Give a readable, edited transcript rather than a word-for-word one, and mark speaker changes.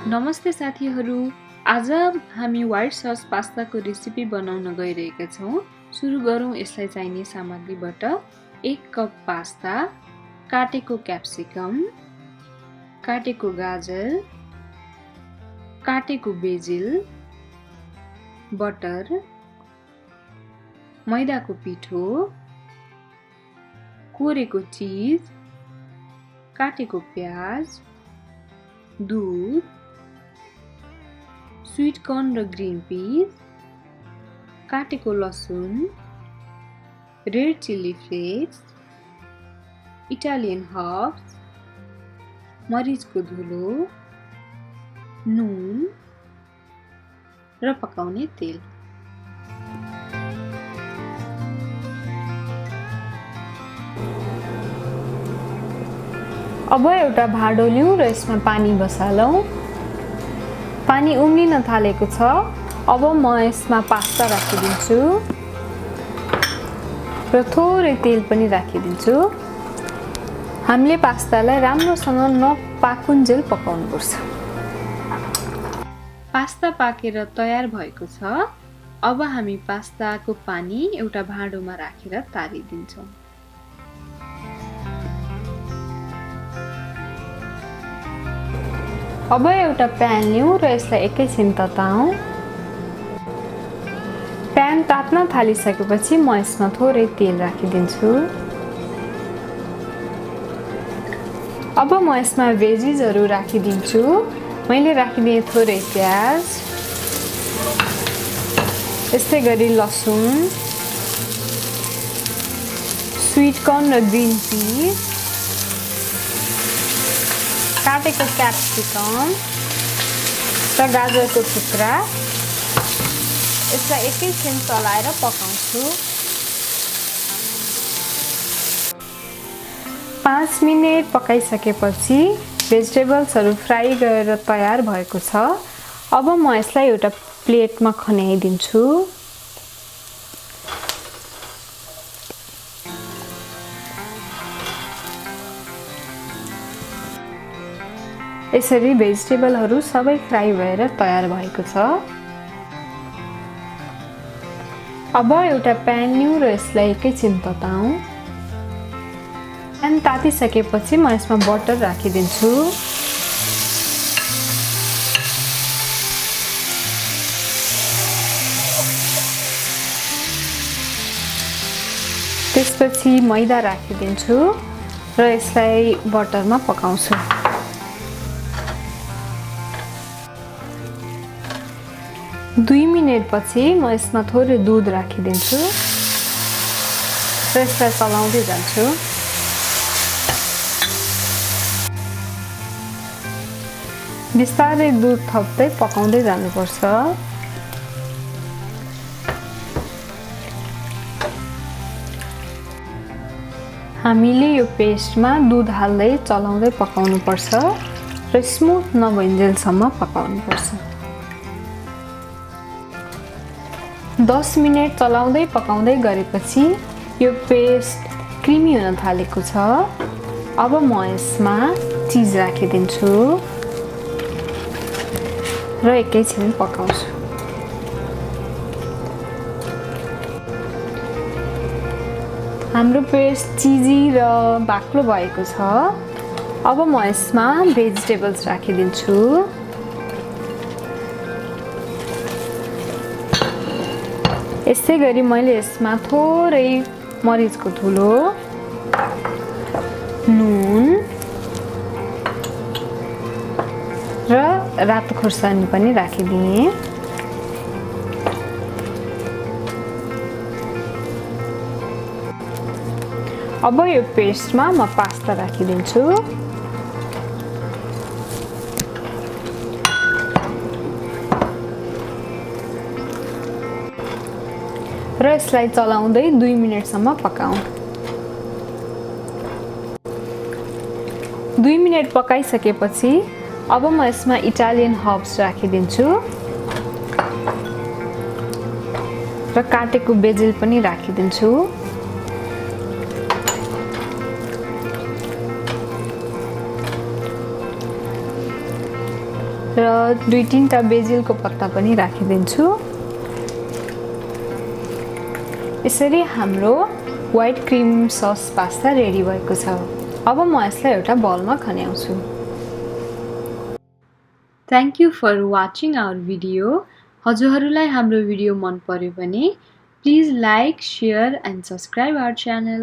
Speaker 1: नमस्ते साथीहरू, आज हामी व्हाइट सस पास्ताको रेसिपी बनाउन गइरहेका छौं। सुरु गरौं यसलाई चाहिने सामग्रीबाट। 1 कप पास्ता, काटेको क्याप्सिकम, काटेको गाजर, काटेको बेजिल, बटर, मैदाको पिठो, कोरेको चीज, काटेको प्याज, दूध, स्वीट कर्न र ग्रीन पीस, काटेको लसुन, red chilli flakes, Italian herbs, मरिचको धुलो, नुन र पकाउने तेल। अब एउटा भाँडो लिउँ र यसमा पानी बसालौं। पानी उम्लिन थालेको छ। अब म यसमा पास्ता राखिदिन्छु र थोरै तेल पनि राखिदिन्छु। हामीले पास्तालाई राम्रोसँग नपाकुन्जेल पकाउनुपर्छ। पास्ता पाकेर तयार भएको छ। अब हामी पास्ताको पानी एउटा भाँडोमा राखेर तारिदिन्छौँ। अब एउटा प्यान लिउँ र यसलाई एकैछिन तताउँ। प्यान तात्न थालिसकेपछि म यसमा थोरै तेल राखिदिन्छु। अब म यसमा भेजिजहरू राखिदिन्छु। मैले राखिदिएँ थोरै प्याज, यस्तै गरी लसुन, स्वीट कर्न र ग्रीन पीस, काटेको क्याप्सिकम र गाजरको टुक्रा। यसलाई एकैछिन चलाएर पकाउँछु। 5 मिनेट पकाइसकेपछि भेजिटेबल्सहरू फ्राई गरेर तयार भएको छ। अब म यसलाई एउटा प्लेटमा खन्याइदिन्छु। यसरी भेजिटेबलहरू सबै फ्राई भएर तयार भएको छ। अब एउटा प्यान लिउँ र यसलाई एकैछिन तताउँ। प्यान तातिसकेपछि म यसमा बटर राखिदिन्छु। त्यसपछि मैदा राखिदिन्छु र यसलाई बटरमा पकाउँछु। 2 मिनेट पछि म यसमा थोरै दूध राखिदिन्छु र यसलाई चलाउँदै जान्छु। बिस्तारै दूध थप्दै पकाउँदै जानुपर्छ। हामीले यो पेस्टमा दूध हाल्दै चलाउँदै पकाउनुपर्छ र स्मुथ नभइन्जेलसम्म पकाउनुपर्छ। 10 मिनेट चलाउँदै पकाउँदै गरेपछि यो पेस्ट क्रिमी हुन थालेको छ। अब म यसमा चीज राखिदिन्छु र एकैछिन पकाउँछु। हाम्रो पेस्ट चिजी र बाक्लो भएको छ। अब म यसमा भेजिटेबल्स राखिदिन्छु। यसै गरी मैले यसमा थोरै मरिचको धुलो, नुन र रातो खुर्सानी पनि राखिदिएँ। अब यो पेस्टमा म पास्ता राखिदिन्छु। र यसलाई चलाउँदै 2 मिनेटसम्म पकाऊँ। 2 मिनेट पकाइसकेपछि अब म यसमा इटालियन हर्ब्स राखिदिन्छु र काटेको बेजिल पनि राखिदिन्छु। र 2-3टा बेजिलको पत्ता पनि राखिदिन्छु। यसरी हाम्रो white cream sauce pasta ready भएको छ। अब म यसलाई एउटा बलमा खन्याउँछु। Thank you for watching our video. हजुरहरूलाई हाम्रो भिडियो मन पर्यो भने please like, share and subscribe our channel.